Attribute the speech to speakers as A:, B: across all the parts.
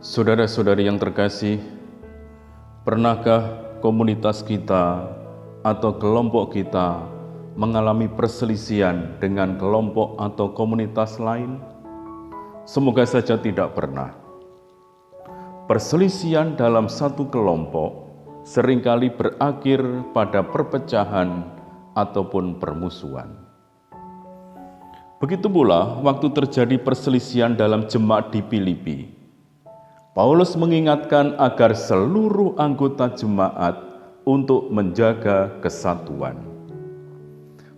A: Saudara-saudari yang terkasih, pernahkah komunitas kita atau kelompok kita mengalami perselisihan dengan kelompok atau komunitas lain? Semoga saja tidak pernah. Perselisihan dalam satu kelompok seringkali berakhir pada perpecahan ataupun permusuhan. Begitu pula waktu terjadi perselisihan dalam jemaat di Filipi. Paulus mengingatkan agar seluruh anggota jemaat untuk menjaga kesatuan.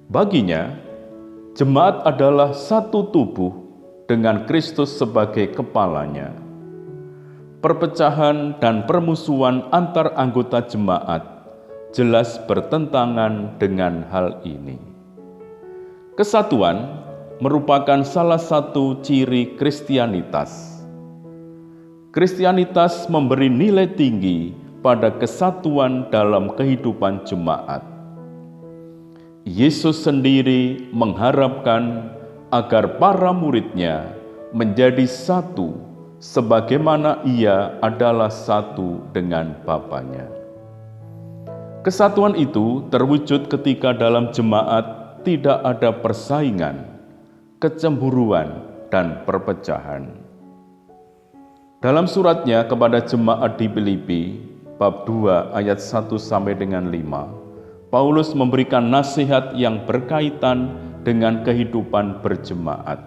A: Baginya, jemaat adalah satu tubuh dengan Kristus sebagai kepalanya. Perpecahan dan permusuhan antar anggota jemaat jelas bertentangan dengan hal ini. Kesatuan merupakan salah satu ciri Kristianitas. Kristianitas memberi nilai tinggi pada kesatuan dalam kehidupan jemaat. Yesus sendiri mengharapkan agar para murid-Nya menjadi satu sebagaimana Ia adalah satu dengan Bapa-Nya. Kesatuan itu terwujud ketika dalam jemaat tidak ada persaingan, kecemburuan, dan perpecahan. Dalam suratnya kepada jemaat di Filipi, bab 2 ayat 1 sampai dengan 5, Paulus memberikan nasihat yang berkaitan dengan kehidupan berjemaat.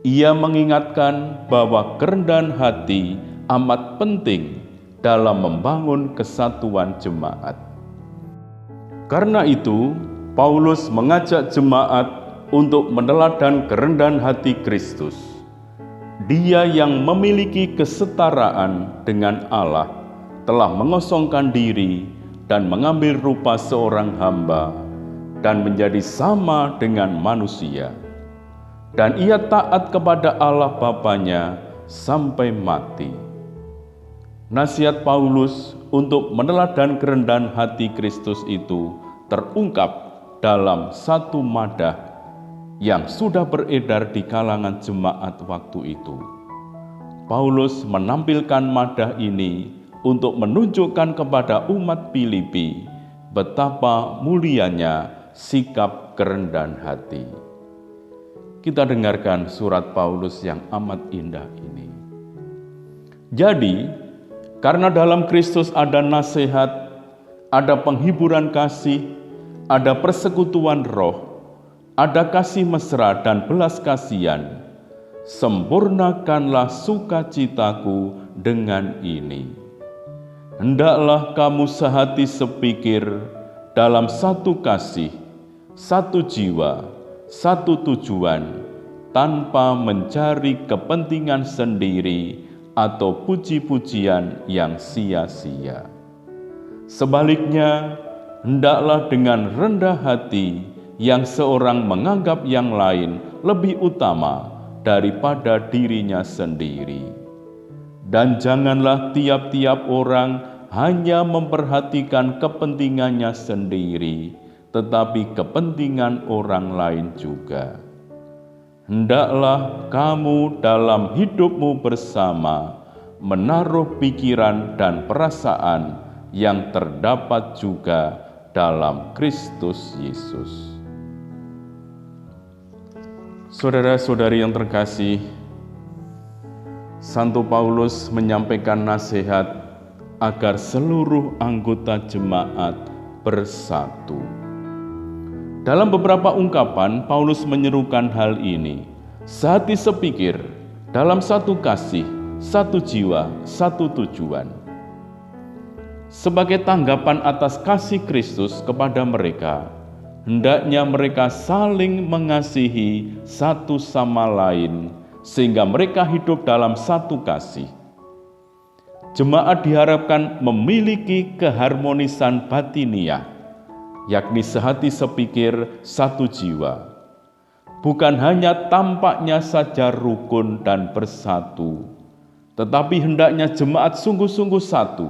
A: Ia mengingatkan bahwa kerendahan hati amat penting dalam membangun kesatuan jemaat. Karena itu, Paulus mengajak jemaat untuk meneladan kerendahan hati Kristus. Dia yang memiliki kesetaraan dengan Allah telah mengosongkan diri dan mengambil rupa seorang hamba dan menjadi sama dengan manusia. Dan ia taat kepada Allah Bapa-Nya sampai mati. Nasihat Paulus untuk meneladan kerendahan hati Kristus itu terungkap dalam satu madah yang sudah beredar di kalangan jemaat waktu itu. Paulus menampilkan madah ini untuk menunjukkan kepada umat Filipi betapa mulianya sikap kerendahan hati. Kita dengarkan surat Paulus yang amat indah ini. Jadi, karena dalam Kristus ada nasihat, ada penghiburan kasih, ada persekutuan roh, ada kasih mesra dan belas kasihan, sempurnakanlah sukacitaku dengan ini. Hendaklah kamu sehati sepikir dalam satu kasih, satu jiwa, satu tujuan, tanpa mencari kepentingan sendiri atau puji-pujian yang sia-sia. Sebaliknya, hendaklah dengan rendah hati yang seorang menganggap yang lain lebih utama daripada dirinya sendiri. Dan janganlah tiap-tiap orang hanya memperhatikan kepentingannya sendiri, tetapi kepentingan orang lain juga. Hendaklah kamu dalam hidupmu bersama menaruh pikiran dan perasaan yang terdapat juga dalam Kristus Yesus. Saudara-saudari yang terkasih, Santo Paulus menyampaikan nasihat agar seluruh anggota jemaat bersatu. Dalam beberapa ungkapan, Paulus menyerukan hal ini, sehati sepikir, dalam satu kasih, satu jiwa, satu tujuan. Sebagai tanggapan atas kasih Kristus kepada mereka, hendaknya mereka saling mengasihi satu sama lain, sehingga mereka hidup dalam satu kasih. Jemaat diharapkan memiliki keharmonisan batiniah, yakni sehati sepikir, satu jiwa. Bukan hanya tampaknya saja rukun dan bersatu, tetapi hendaknya jemaat sungguh-sungguh satu.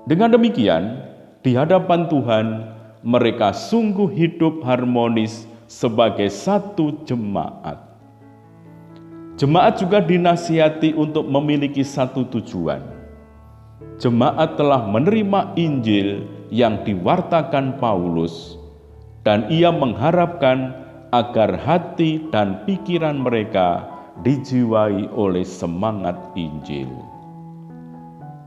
A: Dengan demikian, di hadapan Tuhan, mereka sungguh hidup harmonis sebagai satu jemaat. Jemaat juga dinasihati untuk memiliki satu tujuan. Jemaat telah menerima Injil yang diwartakan Paulus, dan ia mengharapkan agar hati dan pikiran mereka dijiwai oleh semangat Injil.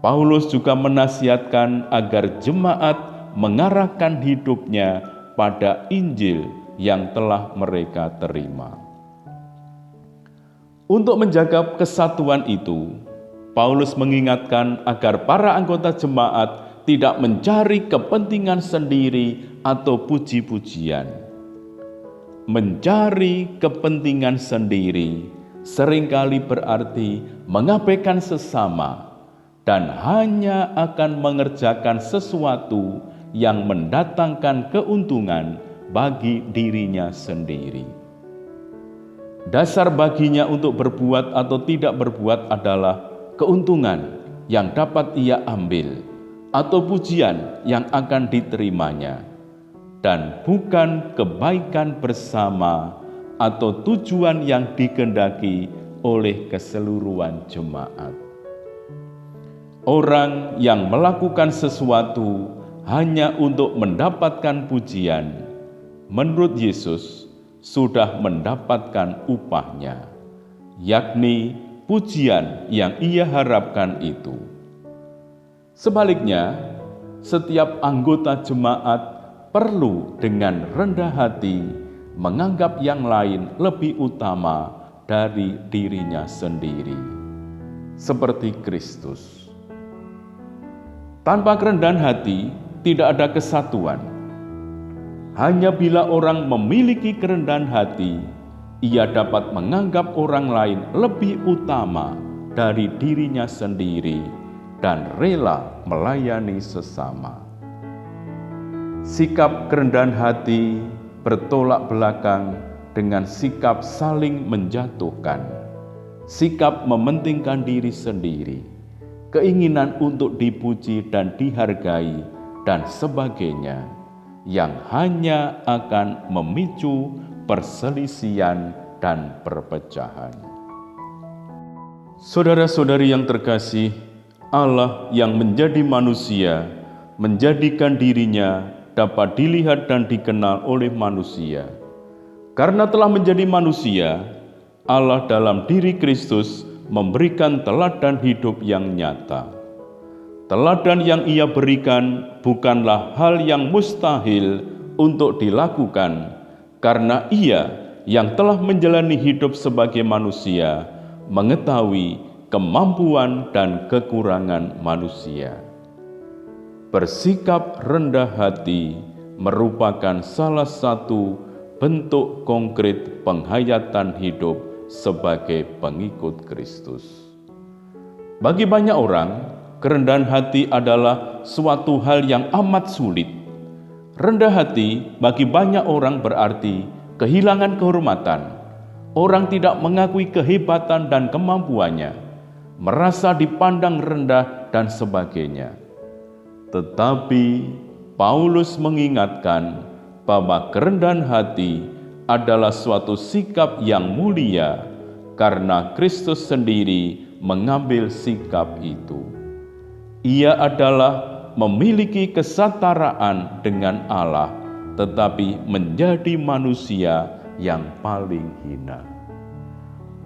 A: Paulus juga menasihatkan agar jemaat mengarahkan hidupnya pada Injil yang telah mereka terima. Untuk menjaga kesatuan itu, Paulus mengingatkan agar para anggota jemaat tidak mencari kepentingan sendiri atau puji-pujian. Mencari kepentingan sendiri seringkali berarti mengabaikan sesama dan hanya akan mengerjakan sesuatu yang mendatangkan keuntungan bagi dirinya sendiri. Dasar baginya untuk berbuat atau tidak berbuat adalah keuntungan yang dapat ia ambil atau pujian yang akan diterimanya, dan bukan kebaikan bersama atau tujuan yang dikehendaki oleh keseluruhan jemaat. Orang yang melakukan sesuatu hanya untuk mendapatkan pujian, menurut Yesus sudah mendapatkan upahnya, yakni pujian yang ia harapkan itu. Sebaliknya, setiap anggota jemaat perlu dengan rendah hati menganggap yang lain lebih utama dari dirinya sendiri, seperti Kristus. Tanpa kerendahan hati, tidak ada kesatuan. Hanya bila orang memiliki kerendahan hati, ia dapat menganggap orang lain lebih utama dari dirinya sendiri dan rela melayani sesama. Sikap kerendahan hati bertolak belakang dengan sikap saling menjatuhkan, sikap mementingkan diri sendiri, keinginan untuk dipuji dan dihargai, dan sebagainya, yang hanya akan memicu perselisihan dan perpecahan. Saudara-saudari yang terkasih, Allah yang menjadi manusia, menjadikan dirinya dapat dilihat dan dikenal oleh manusia. Karena telah menjadi manusia, Allah dalam diri Kristus memberikan teladan hidup yang nyata. Teladan yang ia berikan bukanlah hal yang mustahil untuk dilakukan, karena ia yang telah menjalani hidup sebagai manusia mengetahui kemampuan dan kekurangan manusia. Bersikap rendah hati merupakan salah satu bentuk konkret penghayatan hidup sebagai pengikut Kristus. Bagi banyak orang, kerendahan hati adalah suatu hal yang amat sulit. Rendah hati bagi banyak orang berarti kehilangan kehormatan. Orang tidak mengakui kehebatan dan kemampuannya, merasa dipandang rendah dan sebagainya. Tetapi Paulus mengingatkan bahwa kerendahan hati adalah suatu sikap yang mulia karena Kristus sendiri mengambil sikap itu. Ia adalah memiliki kesetaraan dengan Allah, tetapi menjadi manusia yang paling hina.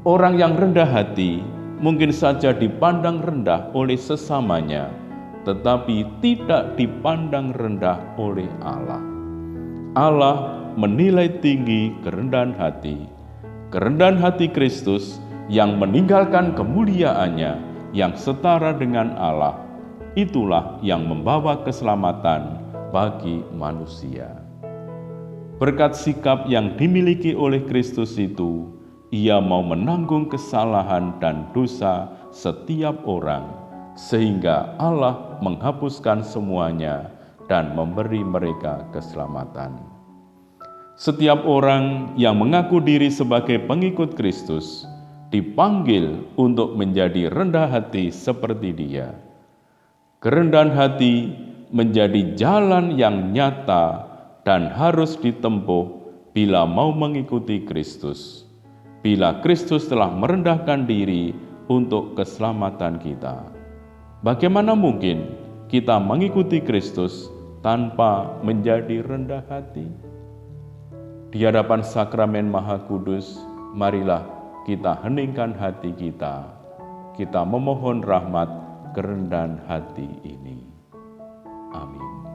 A: Orang yang rendah hati mungkin saja dipandang rendah oleh sesamanya, tetapi tidak dipandang rendah oleh Allah. Allah menilai tinggi kerendahan hati. Kerendahan hati Kristus yang meninggalkan kemuliaannya yang setara dengan Allah, itulah yang membawa keselamatan bagi manusia. Berkat sikap yang dimiliki oleh Kristus itu, ia mau menanggung kesalahan dan dosa setiap orang, sehingga Allah menghapuskan semuanya dan memberi mereka keselamatan. Setiap orang yang mengaku diri sebagai pengikut Kristus dipanggil untuk menjadi rendah hati seperti Dia. Kerendahan hati menjadi jalan yang nyata dan harus ditempuh bila mau mengikuti Kristus. bila Kristus telah merendahkan diri untuk keselamatan kita. Bagaimana mungkin kita mengikuti Kristus tanpa menjadi rendah hati? Di hadapan sakramen Maha Kudus, marilah kita heningkan hati kita. Kita memohon rahmat kerendahan hati ini. Amin.